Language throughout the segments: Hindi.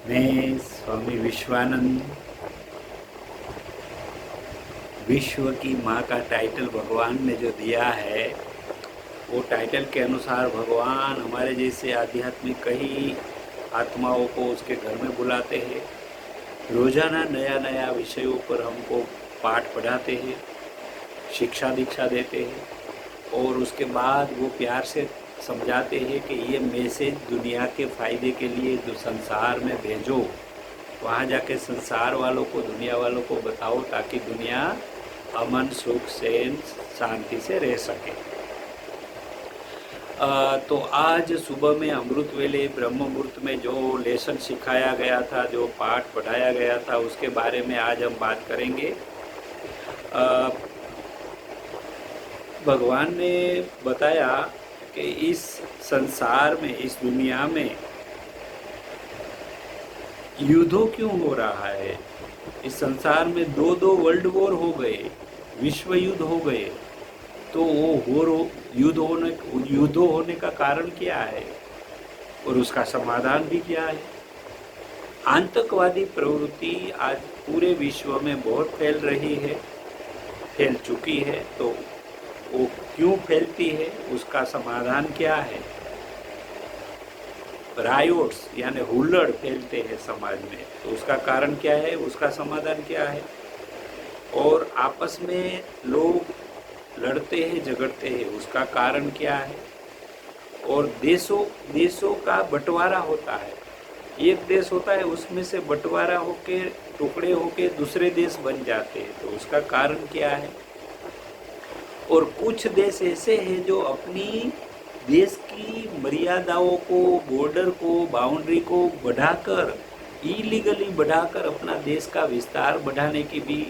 मैं स्वामी विश्वानंद विश्व की माँ का टाइटल भगवान ने जो दिया है, वो टाइटल के अनुसार भगवान हमारे जैसे आध्यात्मिक कई आत्माओं को उसके घर में बुलाते हैं। रोजाना नया नया विषयों पर हमको पाठ पढ़ाते हैं, शिक्षा दीक्षा देते हैं और उसके बाद वो प्यार से समझाते हैं कि ये मैसेज दुनिया के फ़ायदे के लिए जो संसार में भेजो, वहाँ जाके संसार वालों को, दुनिया वालों को बताओ ताकि दुनिया अमन सुख चैन शांति से रह सके। तो आज सुबह में अमृत वेले ब्रह्म मुहूर्त में जो लेसन सिखाया गया था, जो पाठ पढ़ाया गया था, उसके बारे में आज हम बात करेंगे। भगवान ने बताया कि इस संसार में, इस दुनिया में युद्धों क्यों हो रहा है। इस संसार में दो दो वर्ल्ड वॉर हो गए, विश्व युद्ध हो गए। तो वो युद्ध होने का कारण क्या है और उसका समाधान भी क्या है। आतंकवादी प्रवृत्ति आज पूरे विश्व में बहुत फैल रही है, फैल चुकी है। तो वो क्यों फैलती है, उसका समाधान क्या है। रायोट्स यानी हुल्लड़ फैलते हैं समाज में, तो उसका कारण क्या है, उसका समाधान क्या है। और आपस में लोग लड़ते हैं, झगड़ते हैं, उसका कारण क्या है। और देशों देशों का बंटवारा होता है, एक देश होता है, उसमें से बंटवारा होके, टुकड़े होके दूसरे देश बन जाते हैं, तो उसका कारण क्या है। और कुछ देश ऐसे हैं जो अपनी देश की मर्यादाओं को, बॉर्डर को, बाउंड्री को बढ़ाकर, इलीगली बढ़ाकर अपना देश का विस्तार बढ़ाने की भी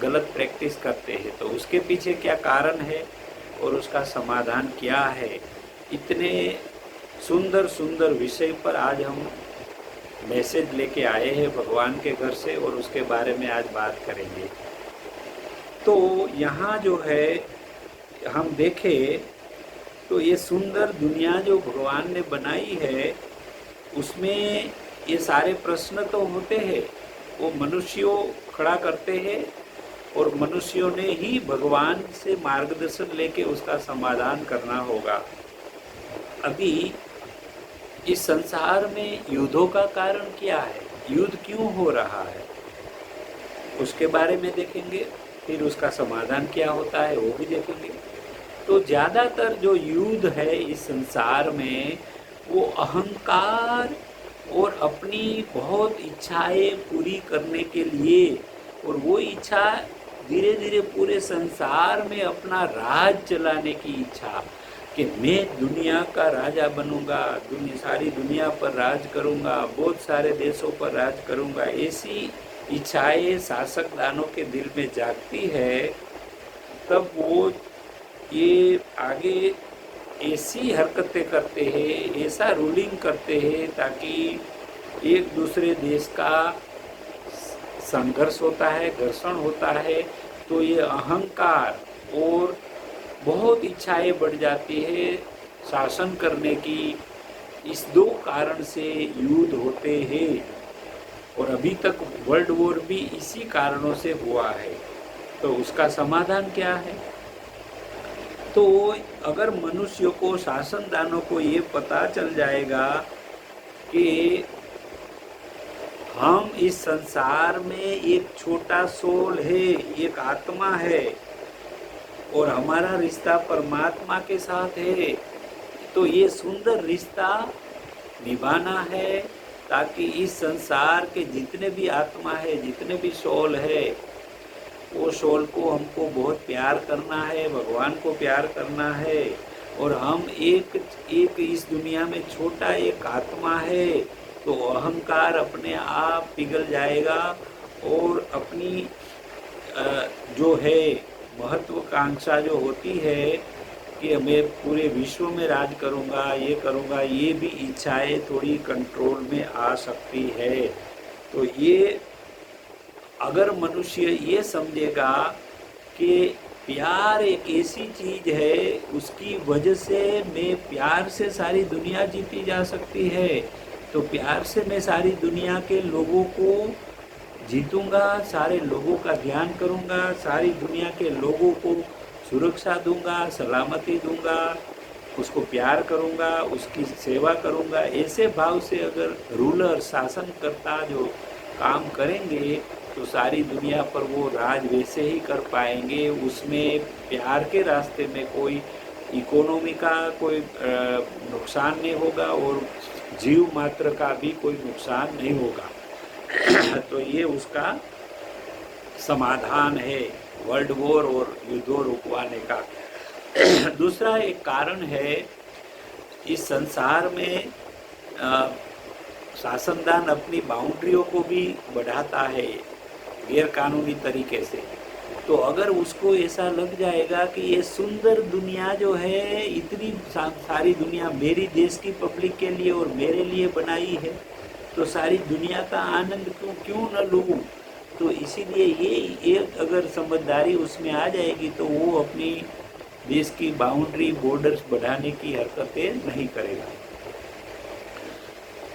गलत प्रैक्टिस करते हैं। तो उसके पीछे क्या कारण है और उसका समाधान क्या है। इतने सुंदर सुंदर विषय पर आज हम मैसेज लेके आए हैं भगवान के घर से, और उसके बारे में आज बात करेंगे। तो यहाँ जो है हम देखें तो ये सुंदर दुनिया जो भगवान ने बनाई है, उसमें ये सारे प्रश्न तो होते हैं, वो मनुष्यों खड़ा करते हैं और मनुष्यों ने ही भगवान से मार्गदर्शन लेके उसका समाधान करना होगा। अभी इस संसार में युद्धों का कारण क्या है, युद्ध क्यों हो रहा है, उसके बारे में देखेंगे। फिर उसका समाधान क्या होता है वो भी देखेंगे। तो ज़्यादातर जो युद्ध है इस संसार में, वो अहंकार और अपनी बहुत इच्छाएं पूरी करने के लिए, और वो इच्छा धीरे धीरे पूरे संसार में अपना राज चलाने की इच्छा कि मैं दुनिया का राजा बनूंगा, सारी दुनिया पर राज करूंगा, बहुत सारे देशों पर राज करूंगा, ऐसी इच्छाएं शासक दानों के दिल में जागती है। तब वो ये आगे ऐसी हरकतें करते हैं, ऐसा रूलिंग करते हैं ताकि एक दूसरे देश का संघर्ष होता है, घर्षण होता है। तो ये अहंकार और बहुत इच्छाएं बढ़ जाती है शासन करने की। इस दो कारण से युद्ध होते हैं और अभी तक वर्ल्ड वॉर भी इसी कारणों से हुआ है। तो उसका समाधान क्या है। तो अगर मनुष्यों को, शासनदानों को ये पता चल जाएगा कि हम इस संसार में एक छोटा सोल है, एक आत्मा है और हमारा रिश्ता परमात्मा के साथ है, तो ये सुंदर रिश्ता निभाना है ताकि इस संसार के जितने भी आत्मा है, जितने भी सोल है, वो सोल को हमको बहुत प्यार करना है, भगवान को प्यार करना है। और हम एक इस दुनिया में छोटा एक आत्मा है, तो अहंकार अपने आप पिघल जाएगा और अपनी जो है महत्वाकांक्षा जो होती है कि मैं पूरे विश्व में राज करूंगा, ये करूंगा, ये भी इच्छाएं थोड़ी कंट्रोल में आ सकती है। तो ये अगर मनुष्य ये समझेगा कि प्यार एक ऐसी चीज है, उसकी वजह से मैं प्यार से सारी दुनिया जीती जा सकती है, तो प्यार से मैं सारी दुनिया के लोगों को जीतूंगा, सारे लोगों का ध्यान करूंगा, सारी दुनिया के लोगों को सुरक्षा दूंगा, सलामती दूंगा, उसको प्यार करूंगा, उसकी सेवा करूंगा। ऐसे भाव से अगर रूलर शासनकर्ता जो काम करेंगे तो सारी दुनिया पर वो राज वैसे ही कर पाएंगे। उसमें प्यार के रास्ते में कोई इकोनॉमी का कोई नुकसान नहीं होगा और जीव मात्र का भी कोई नुकसान नहीं होगा। तो ये उसका समाधान है वर्ल्ड वॉर और युद्धों रुकवाने का। दूसरा एक कारण है, इस संसार में शासनदान अपनी बाउंड्रियों को भी बढ़ाता है गैर कानूनी तरीके से। तो अगर उसको ऐसा लग जाएगा कि ये सुंदर दुनिया जो है, इतनी सारी दुनिया मेरी देश की पब्लिक के लिए और मेरे लिए बनाई है, तो सारी दुनिया का आनंद क्यों न लूँ। तो इसीलिए ये अगर समझदारी उसमें आ जाएगी तो वो अपनी देश की बाउंड्री बॉर्डर्स बढ़ाने की हरकतें नहीं करेगा।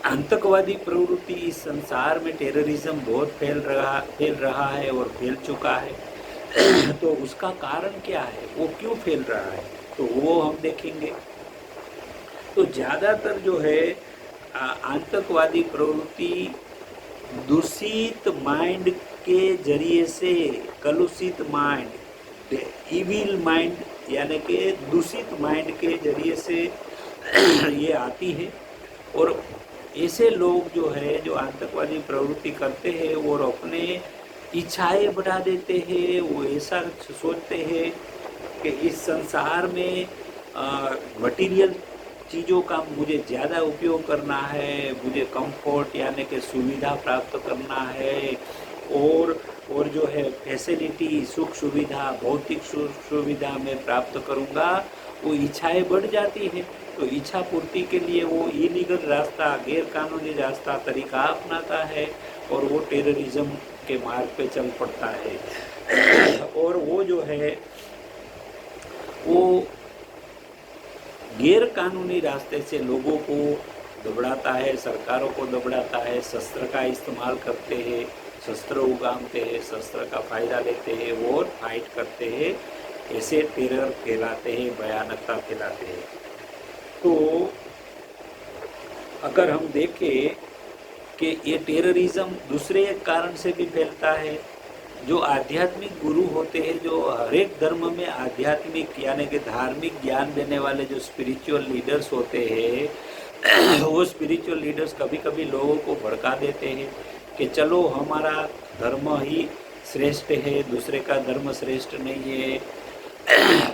आतंकवादी प्रवृत्ति इस संसार में, टेररिज्म बहुत फैल रहा है और फैल चुका है। तो उसका कारण क्या है, वो क्यों फैल रहा है, तो वो हम देखेंगे। तो ज़्यादातर जो है आतंकवादी प्रवृत्ति दूषित माइंड के जरिए से, कलुषित माइंड, इविल माइंड यानी कि दूषित माइंड के जरिए से ये आती है। और ऐसे लोग जो है जो आतंकवादी प्रवृत्ति करते हैं और अपने इच्छाएं बढ़ा देते हैं। वो ऐसा सोचते हैं कि इस संसार में मटेरियल चीज़ों का मुझे ज़्यादा उपयोग करना है, मुझे कंफर्ट यानी कि सुविधा प्राप्त करना है, और जो है फैसिलिटी, सुख सुविधा, भौतिक सुख सुविधा मैं प्राप्त करूँगा। वो इच्छाएं बढ़ जाती है। तो इच्छा पूर्ति के लिए वो इलीगल रास्ता, गैर कानूनी रास्ता, तरीका अपनाता है और वो टेररिज्म के मार्ग पे चल पड़ता है। और वो जो है वो गैर कानूनी रास्ते से लोगों को दबड़ाता है, सरकारों को दबड़ाता है, शस्त्र का इस्तेमाल करते हैं, शस्त्र उगामते हैं, शस्त्र का फ़ायदा लेते हैं और फाइट करते हैं। ऐसे टेरर फैलाते हैं, भयानकता फैलाते हैं। तो अगर हम देखें कि ये टेररिज्म दूसरे एक कारण से भी फैलता है। जो आध्यात्मिक गुरु होते हैं, जो हर एक धर्म में आध्यात्मिक यानी कि धार्मिक ज्ञान देने वाले जो स्पिरिचुअल लीडर्स होते हैं, वो स्पिरिचुअल लीडर्स कभी कभी लोगों को भड़का देते हैं कि चलो हमारा धर्म ही श्रेष्ठ है, दूसरे का धर्म श्रेष्ठ नहीं है,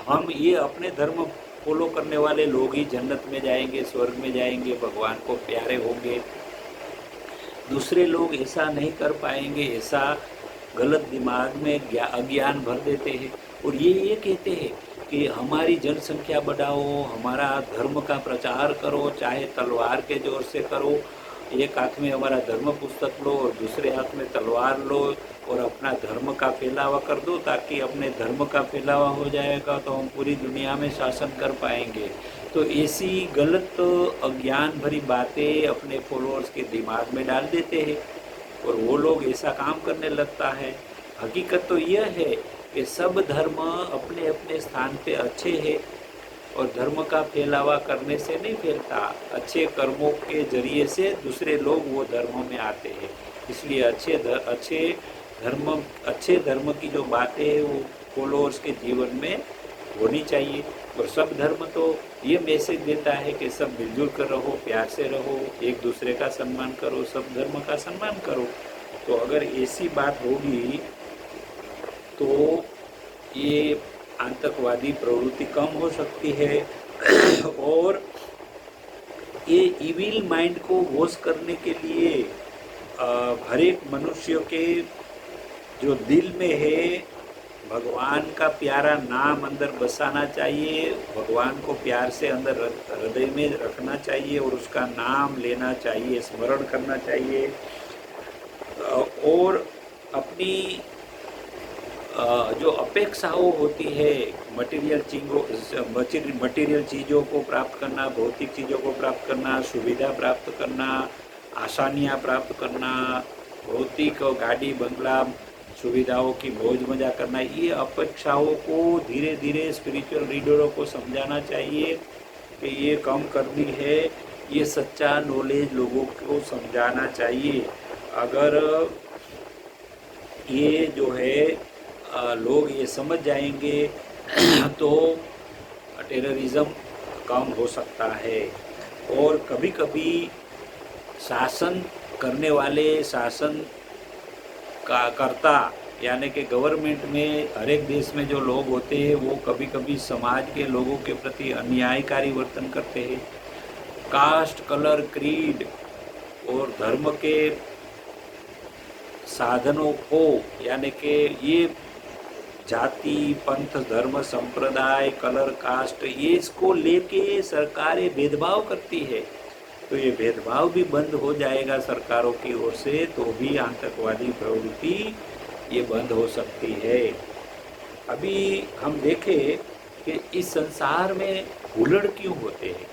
हम ये अपने धर्म फॉलो करने वाले लोग ही जन्नत में जाएंगे, स्वर्ग में जाएंगे, भगवान को प्यारे होंगे, दूसरे लोग ऐसा नहीं कर पाएंगे। ऐसा गलत दिमाग में अज्ञान भर देते हैं और ये कहते हैं कि हमारी जनसंख्या बढ़ाओ, हमारा धर्म का प्रचार करो, चाहे तलवार के जोर से करो। एक हाथ में हमारा धर्म पुस्तक लो और दूसरे हाथ में तलवार लो और अपना धर्म का फैलावा कर दो, ताकि अपने धर्म का फैलावा हो जाएगा तो हम पूरी दुनिया में शासन कर पाएंगे। तो ऐसी गलत अज्ञान भरी बातें अपने फॉलोअर्स के दिमाग में डाल देते हैं और वो लोग ऐसा काम करने लगता है। हकीकत तो यह है कि सब धर्म अपने अपने स्थान पे अच्छे हैं और धर्म का फैलावा करने से नहीं फैलता, अच्छे कर्मों के जरिए से दूसरे लोग वो धर्मों में आते हैं। इसलिए अच्छे धर्म की जो बातें हैं वो फॉलोअर्स के जीवन में होनी चाहिए। और सब धर्म तो ये मैसेज देता है कि सब मिलजुल कर रहो, प्यार से रहो, एक दूसरे का सम्मान करो, सब धर्म का सम्मान करो। तो अगर ऐसी बात होगी तो ये आतंकवादी प्रवृत्ति कम हो सकती है। और ये इविल माइंड को वॉश करने के लिए हर एक मनुष्य के जो दिल में है, भगवान का प्यारा नाम अंदर बसाना चाहिए, भगवान को प्यार से अंदर हृदय में रखना चाहिए और उसका नाम लेना चाहिए, स्मरण करना चाहिए। और अपनी जो अपेक्षाओं होती है, मटेरियल चीज़ों को प्राप्त करना, भौतिक चीज़ों को प्राप्त करना, सुविधा प्राप्त करना, आसानियाँ प्राप्त करना, भौतिक गाड़ी बंगला सुविधाओं की मौज मजा करना, ये अपेक्षाओं को धीरे धीरे स्पिरिचुअल लीडरों को समझाना चाहिए कि ये कम करनी है। ये सच्चा नॉलेज लोगों को समझाना चाहिए। अगर ये जो है लोग ये समझ जाएंगे तो टेररिज्म कम हो सकता है। और कभी कभी शासन करने वाले, शासन का कर्ता यानी कि गवर्नमेंट में हर एक देश में जो लोग होते हैं वो कभी कभी समाज के लोगों के प्रति अन्यायकारी वर्तन करते हैं। कास्ट, कलर, क्रीड और धर्म के साधनों को यानी कि ये जाति, पंथ, धर्म, संप्रदाय, कलर, कास्ट, ये इसको लेके सरकारें भेदभाव करती है। तो ये भेदभाव भी बंद हो जाएगा सरकारों की ओर से, तो भी आतंकवादी प्रवृत्ति ये बंद हो सकती है। अभी हम देखें कि इस संसार में हुल्लड़ क्यों होते हैं,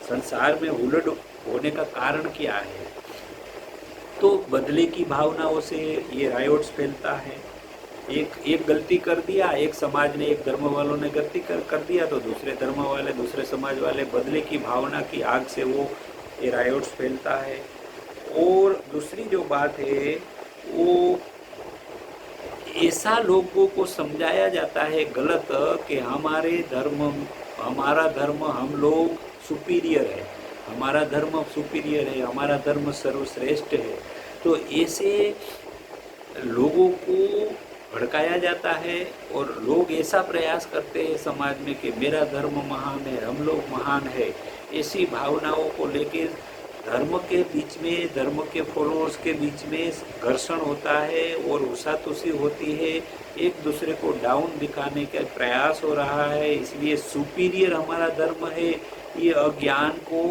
संसार में हुल्लड़ होने का कारण क्या है। तो बदले की भावनाओं से ये रायोट्स फैलता है। एक गलती कर दिया, एक समाज ने, एक धर्म वालों ने गलती कर दिया तो दूसरे धर्म वाले, दूसरे समाज वाले, बदले की भावना की आग से वो ये रायोट्स फैलता है। और दूसरी जो बात है वो ऐसा लोगों को समझाया जाता है गलत कि हमारे धर्म, हमारा धर्म, हम लोग सुपीरियर है, हमारा धर्म सुपीरियर है, हमारा धर्म सर्वश्रेष्ठ है। तो ऐसे लोगों को भड़काया जाता है और लोग ऐसा प्रयास करते हैं समाज में कि मेरा धर्म महान है, हम लोग महान है। ऐसी भावनाओं को लेकर धर्म के बीच में, धर्म के फॉलोअर्स के बीच में घर्षण होता है और उसातुसी होती है, एक दूसरे को डाउन दिखाने का प्रयास हो रहा है। इसलिए सुपीरियर हमारा धर्म है, ये अज्ञान को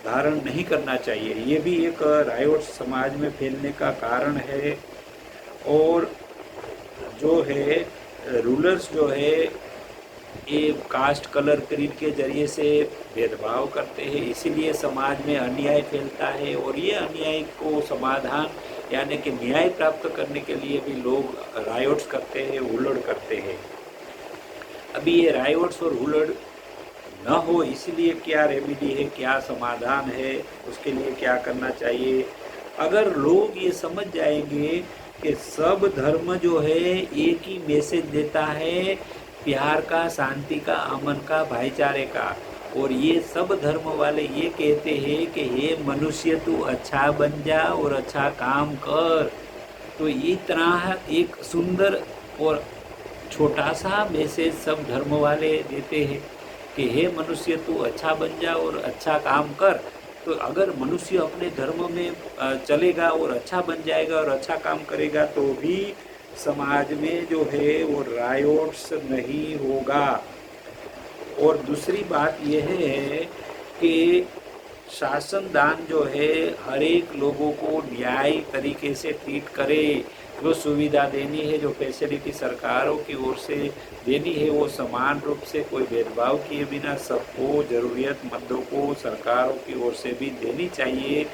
धारण नहीं करना चाहिए। ये भी एक रायोट समाज में फैलने का कारण है। और जो है रूलर्स जो है ये कास्ट, कलर, क्रीड के जरिए से भेदभाव करते हैं, इसीलिए समाज में अन्याय फैलता है। और ये अन्याय को समाधान यानी कि न्याय प्राप्त करने के लिए भी लोग रायोट्स करते हैं, हुल्लड़ करते हैं। अभी ये रायोट्स और हुल्लड़ न हो इसलिए क्या रेमेडी है, क्या समाधान है, उसके लिए क्या करना चाहिए। अगर लोग ये समझ जाएंगे कि सब धर्म जो है एक ही मैसेज देता है, प्यार का, शांति का, अमन का, भाईचारे का, और ये सब धर्म वाले ये कहते हैं कि हे मनुष्य तू अच्छा बन जा और अच्छा काम कर। तो इतना एक सुंदर और छोटा सा मैसेज सब धर्म वाले देते हैं कि हे मनुष्य तू अच्छा बन जा और अच्छा काम कर। तो अगर मनुष्य अपने धर्म में चलेगा और अच्छा बन जाएगा और अच्छा काम करेगा तो भी समाज में जो है वो रायोट्स नहीं होगा। और दूसरी बात यह है कि शासन दान जो है हर एक लोगों को न्याय तरीके से ट्रीट करे। जो सुविधा देनी है, जो फैसिलिटी सरकारों की ओर से देनी है, वो समान रूप से कोई भेदभाव किए बिना सबको, ज़रूरतमंदों को सरकारों की ओर से भी देनी चाहिए।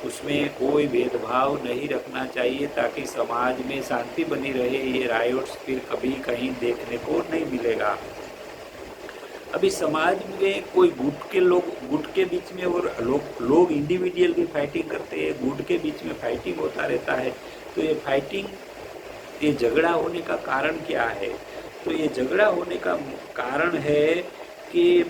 उसमें कोई भेदभाव नहीं रखना चाहिए ताकि समाज में शांति बनी रहे। ये रायोट्स फिर कभी कहीं देखने को नहीं मिलेगा। अभी समाज में कोई गुट के बीच में और लोग इंडिविजुअल भी फाइटिंग करते हैं, गुट के बीच में फाइटिंग होता रहता है। तो ये फाइटिंग, ये झगड़ा होने का कारण क्या है? तो ये झगड़ा होने का कारण है कि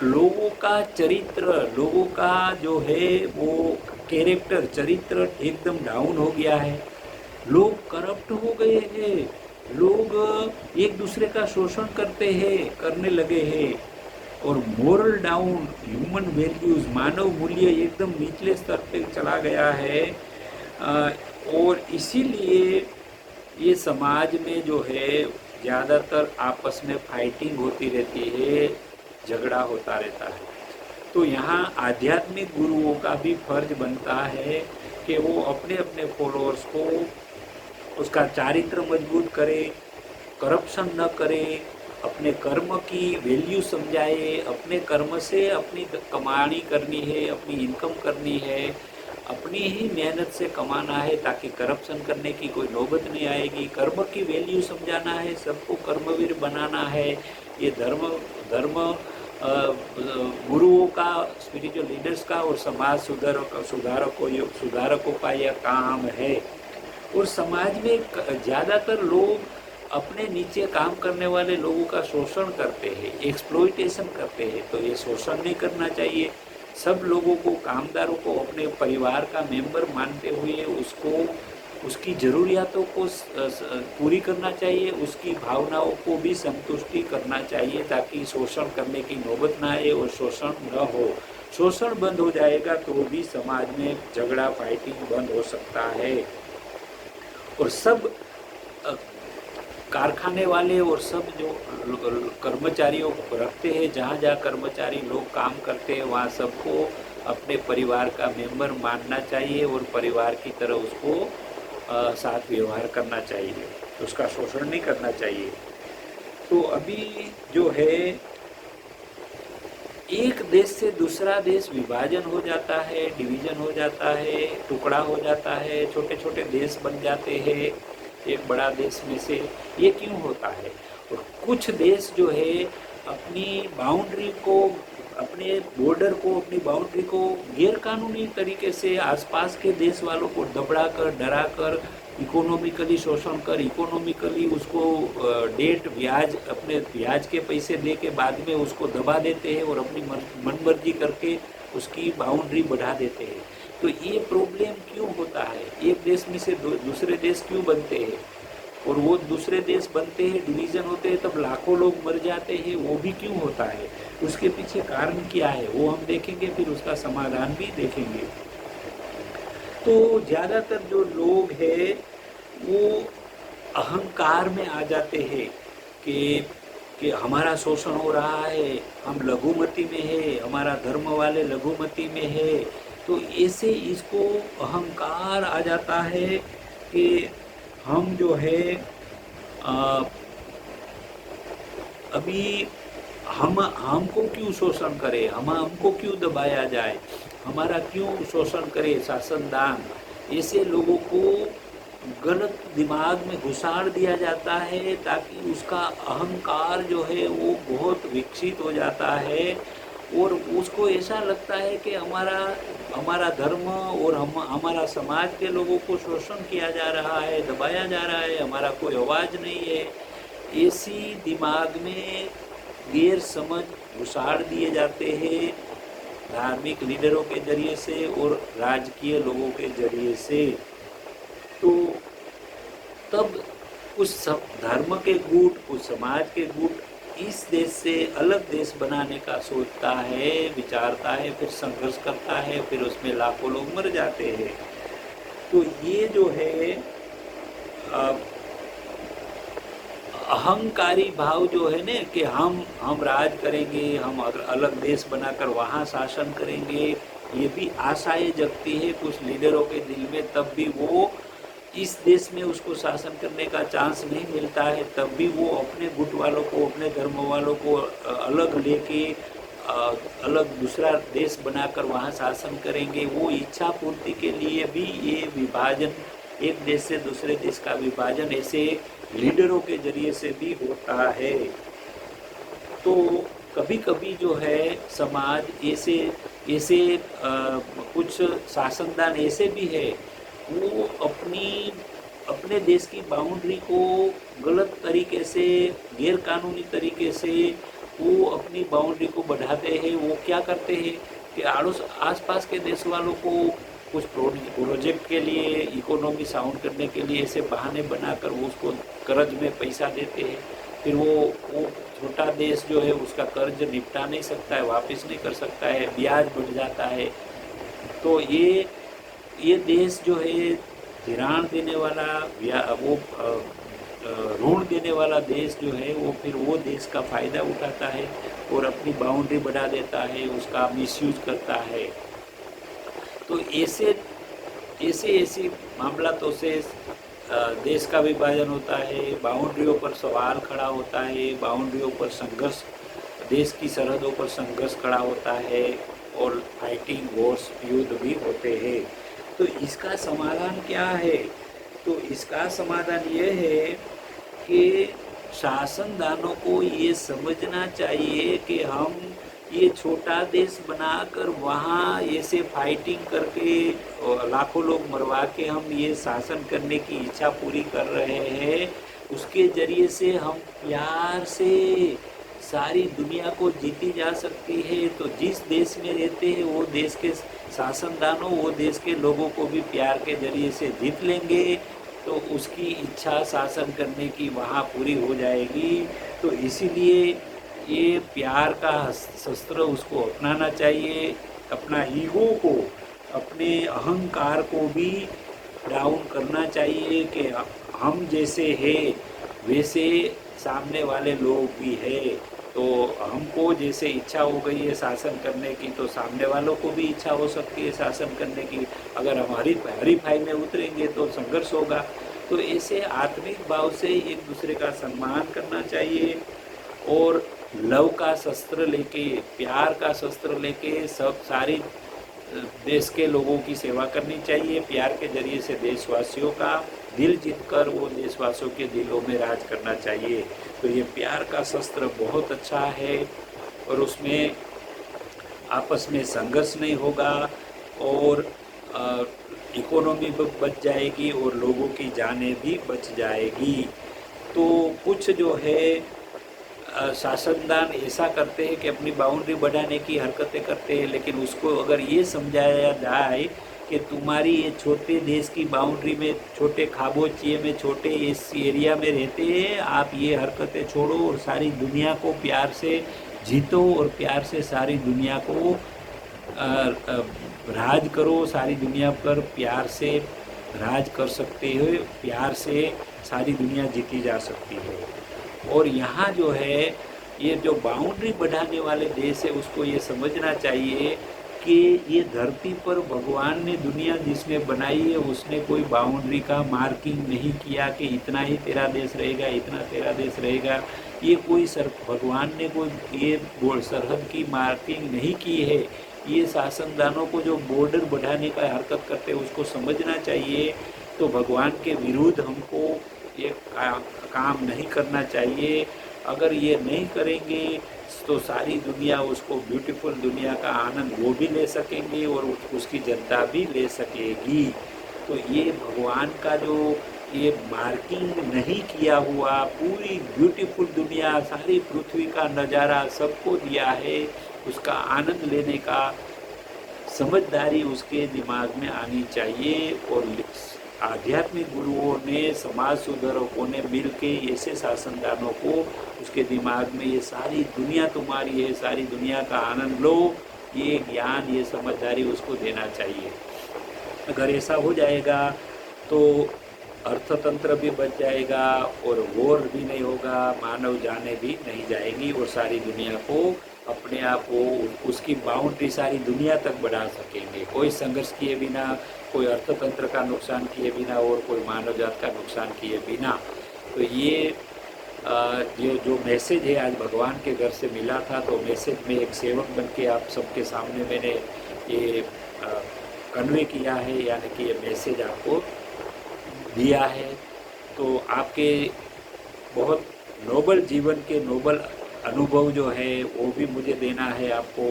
लोगों का चरित्र, लोगों का जो है वो कैरेक्टर, चरित्र एकदम डाउन हो गया है। लोग करप्ट हो गए हैं, लोग एक दूसरे का शोषण करने लगे हैं और मोरल डाउन, ह्यूमन वैल्यूज, मानव मूल्य एकदम निचले स्तर पे चला गया है। और इसीलिए ये समाज में जो है ज़्यादातर आपस में फाइटिंग होती रहती है, झगड़ा होता रहता है। तो यहाँ आध्यात्मिक गुरुओं का भी फर्ज बनता है कि वो अपने अपने फॉलोअर्स को उसका चारित्र मजबूत करे, करप्शन न करे अपने कर्म की वैल्यू समझाए, अपने कर्म से अपनी कमानी करनी है, अपनी इनकम करनी है, अपनी ही मेहनत से कमाना है ताकि करप्शन करने की कोई नौबत नहीं आएगी। कर्म की वैल्यू समझाना है, सबको कर्मवीर बनाना है। ये धर्म धर्म गुरुओं का, स्पिरिचुअल लीडर्स का और समाज सुधारकों का यह काम है। और समाज में ज़्यादातर लोग अपने नीचे काम करने वाले लोगों का शोषण करते हैं, एक्सप्लॉइटेशन करते हैं। तो ये शोषण नहीं करना चाहिए। सब लोगों को, कामदारों को अपने परिवार का मेंबर मानते हुए उसको उसकी ज़रूरियातों को पूरी करना चाहिए, उसकी भावनाओं को भी संतुष्टि करना चाहिए ताकि शोषण करने की नौबत ना आए और शोषण न हो। शोषण बंद हो जाएगा तो भी समाज में झगड़ा, फाइटिंग बंद हो सकता है। और सब कारखाने वाले और सब जो कर्मचारियों को रखते हैं, जहाँ जहाँ कर्मचारी लोग काम करते हैं वहाँ सबको अपने परिवार का मेंबर मानना चाहिए और परिवार की तरह उसको साथ व्यवहार करना चाहिए, उसका शोषण नहीं करना चाहिए। तो अभी जो है एक देश से दूसरा देश विभाजन हो जाता है, डिवीजन हो जाता है, टुकड़ा हो जाता है, छोटे छोटे देश बन जाते हैं एक बड़ा देश में से। ये क्यों होता है? और कुछ देश जो है अपनी बाउंड्री को, अपने बॉर्डर को, अपनी बाउंड्री को गैर कानूनी तरीके से आसपास के देश वालों को दबड़ा कर, डरा कर, इकोनॉमिकली शोषण कर, इकोनॉमिकली उसको डेट, ब्याज, अपने ब्याज के पैसे दे के बाद में उसको दबा देते हैं और अपनी मनमर्जी करके उसकी बाउंड्री बढ़ा देते हैं। तो ये प्रॉब्लम क्यों होता है? एक देश में से दूसरे देश क्यों बनते हैं? और वो दूसरे देश बनते हैं, डिवीज़न होते हैं, तब लाखों लोग मर जाते हैं, वो भी क्यों होता है? उसके पीछे कारण क्या है वो हम देखेंगे, फिर उसका समाधान भी देखेंगे। तो ज़्यादातर जो लोग हैं वो अहंकार में आ जाते हैं कि हमारा शोषण हो रहा है, हम लघुमती में है, हमारा धर्म वाले लघुमती में है। तो ऐसे इसको अहंकार आ जाता है कि हम जो है अभी हमको क्यों शोषण करे, हमको क्यों दबाया जाए, हमारा क्यों शोषण करे शासनदान। ऐसे लोगों को गलत दिमाग में घुसाड़ दिया जाता है ताकि उसका अहंकार जो है वो बहुत विकसित हो जाता है और उसको ऐसा लगता है कि हमारा धर्म और हमारा समाज के लोगों को शोषण किया जा रहा है, दबाया जा रहा है, हमारा कोई आवाज़ नहीं है। ऐसी दिमाग में गैर समझ घुसाड़ दिए जाते हैं धार्मिक लीडरों के जरिए से और राजकीय लोगों के जरिए से। तो तब उस धर्म के गुट, उस समाज के गुट इस देश से अलग देश बनाने का सोचता है, विचारता है, फिर संघर्ष करता है, फिर उसमें लाखों लोग मर जाते हैं। तो ये जो है अहंकारी भाव जो है ना कि हम राज करेंगे, हम अलग देश बनाकर वहाँ शासन करेंगे, ये भी आशाएं जगती है कुछ लीडरों के दिल में। तब भी वो इस देश में उसको शासन करने का चांस नहीं मिलता है, तब भी वो अपने गुट वालों को, अपने धर्म वालों को अलग लेके अलग दूसरा देश बनाकर वहाँ शासन करेंगे। वो इच्छा पूर्ति के लिए भी ये विभाजन, एक देश से दूसरे देश का विभाजन ऐसे लीडरों के जरिए से भी होता है। तो कभी कभी जो है समाज ऐसे कुछ शासनदान ऐसे भी है वो अपने देश की बाउंड्री को गलत तरीके से, गैर कानूनी तरीके से वो अपनी बाउंड्री को बढ़ाते हैं। वो क्या करते हैं कि आसपास के देश वालों को कुछ प्रोजेक्ट के लिए, इकोनॉमी साउंड करने के लिए ऐसे बहाने बनाकर वो उसको कर्ज में पैसा देते हैं। फिर वो छोटा देश जो है उसका कर्ज निपटा नहीं सकता है, वापस नहीं कर सकता है, ब्याज बढ़ जाता है। तो ये देश जो है धिराण देने वाला, वो ऋण देने वाला देश जो है वो फिर वो देश का फ़ायदा उठाता है और अपनी बाउंड्री बढ़ा देता है, उसका मिसयूज करता है। तो ऐसे मामला तो से देश का विभाजन होता है, बाउंड्रियों पर सवाल खड़ा होता है, बाउंड्रियों पर संघर्ष, देश की सरहदों पर संघर्ष खड़ा होता है और फाइटिंग वॉर्स युद्ध भी होते हैं। तो इसका समाधान क्या है? तो इसका समाधान ये है कि शासनदानों को ये समझना चाहिए कि हम ये छोटा देश बनाकर वहाँ ऐसे फाइटिंग करके लाखों लोग मरवा के हम ये शासन करने की इच्छा पूरी कर रहे हैं। उसके जरिए से हम प्यार से सारी दुनिया को जीती जा सकती है। तो जिस देश में रहते हैं वो देश के शासनदानों वो देश के लोगों को भी प्यार के जरिए से जीत लेंगे, तो उसकी इच्छा शासन करने की वहाँ पूरी हो जाएगी। तो इसीलिए ये प्यार का शस्त्र उसको अपनाना चाहिए, अपना ईगो को, अपने अहंकार को भी डाउन करना चाहिए कि हम जैसे हैं वैसे सामने वाले लोग भी हैं। तो हमको जैसे इच्छा हो गई है शासन करने की, तो सामने वालों को भी इच्छा हो सकती है शासन करने की। अगर हम हरीफाई में उतरेंगे तो संघर्ष होगा। तो ऐसे आत्मिक भाव से एक दूसरे का सम्मान करना चाहिए और लव का शस्त्र लेके, प्यार का शस्त्र लेके सब सारी देश के लोगों की सेवा करनी चाहिए। प्यार के जरिए से देशवासियों का दिल जीतकर वो देशवासियों के दिलों में राज करना चाहिए। तो ये प्यार का शस्त्र बहुत अच्छा है और उसमें आपस में संघर्ष नहीं होगा और इकोनॉमी बच जाएगी और लोगों की जानें भी बच जाएगी। तो कुछ जो है शासनदान ऐसा करते हैं कि अपनी बाउंड्री बढ़ाने की हरकतें करते हैं, लेकिन उसको अगर ये समझाया जाए कि तुम्हारी ये छोटे देश की बाउंड्री में, छोटे खाबोचिए में, छोटे इस एरिया में रहते हैं, आप ये हरकतें छोड़ो और सारी दुनिया को प्यार से जीतो और प्यार से सारी दुनिया को राज करो, सारी दुनिया पर प्यार से राज कर सकते हो, प्यार से सारी दुनिया जीती जा सकती है। और यहाँ जो है ये जो बाउंड्री बढ़ाने वाले देश है उसको ये समझना चाहिए कि ये धरती पर भगवान ने दुनिया जिसने बनाई है उसने कोई बाउंड्री का मार्किंग नहीं किया कि इतना ही तेरा देश रहेगा, इतना तेरा देश रहेगा। ये कोई भगवान ने कोई ये सरहद की मार्किंग नहीं की है। ये शासनदानों को जो बॉर्डर बढ़ाने का हरकत करते हैं उसको समझना चाहिए। तो भगवान के विरुद्ध हमको ये काम नहीं करना चाहिए। अगर ये नहीं करेंगे तो सारी दुनिया उसको ब्यूटीफुल दुनिया का आनंद वो भी ले सकेंगे और उसकी जनता भी ले सकेगी। तो ये भगवान का जो ये मार्किंग नहीं किया हुआ पूरी ब्यूटीफुल दुनिया, सारी पृथ्वी का नज़ारा सबको दिया है, उसका आनंद लेने का समझदारी उसके दिमाग में आनी चाहिए। और आध्यात्मिक गुरुओं ने, समाज सुधारकों ने मिल के ऐसे शासनदानों को उसके दिमाग में ये सारी दुनिया तुम्हारी है, सारी दुनिया का आनंद लो, ये ज्ञान, ये समझदारी उसको देना चाहिए। अगर ऐसा हो जाएगा तो अर्थतंत्र भी बच जाएगा और वॉर भी नहीं होगा, मानव जाने भी नहीं जाएंगी और सारी दुनिया को अपने आप वो उसकी बाउंड्री सारी दुनिया तक बढ़ा सकेंगे, कोई संघर्ष किए बिना, कोई अर्थतंत्र का नुकसान किए बिना और कोई मानव जात का नुकसान किए बिना। तो ये जो मैसेज है आज भगवान के घर से मिला था, तो मैसेज में एक सेवक बन के आप सबके सामने मैंने ये कन्वे किया है, यानी कि ये मैसेज आपको दिया है। तो आपके बहुत नोबल जीवन के नोबल अनुभव जो है वो भी मुझे देना है आपको,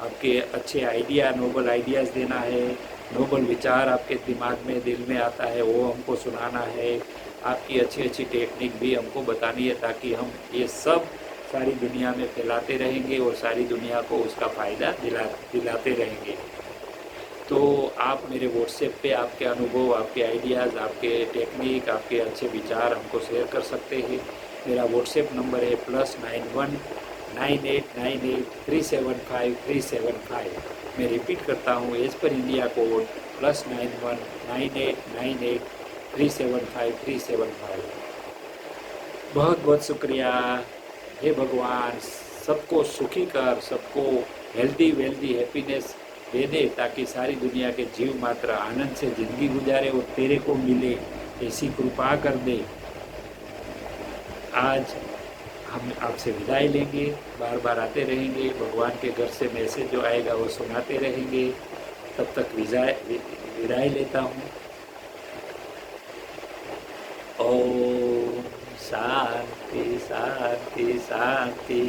आपके अच्छे आइडिया, नोबल आइडियाज़ देना है, नोबल विचार आपके दिमाग में, दिल में आता है वो हमको सुनाना है, आपकी अच्छी अच्छी टेक्निक भी हमको बतानी है, ताकि हम ये सब सारी दुनिया में फैलाते रहेंगे और सारी दुनिया को उसका फ़ायदा दिलाते रहेंगे। तो आप मेरे व्हाट्सएप पे आपके अनुभव, आपके आइडियाज़, आपके टेक्निक, आपके अच्छे विचार हमको शेयर कर सकते हैं। मेरा व्हाट्सएप नंबर है +91 9898 375 मैं रिपीट करता हूँ, एज पर इंडिया कोड +91 9898 375 बहुत बहुत शुक्रिया। हे भगवान, सबको सुखी कर, सबको हेल्दी वेल्दी हैप्पीनेस दे दे, ताकि सारी दुनिया के जीव मात्र आनंद से ज़िंदगी गुजारे और तेरे को मिले। ऐसी कृपा कर दे। आज हम आपसे विदाई लेंगे, बार बार आते रहेंगे, भगवान के घर से मैसेज जो आएगा वो सुनाते रहेंगे। तब तक विदाई लेता हूँ। ओम शांति शांति शांति।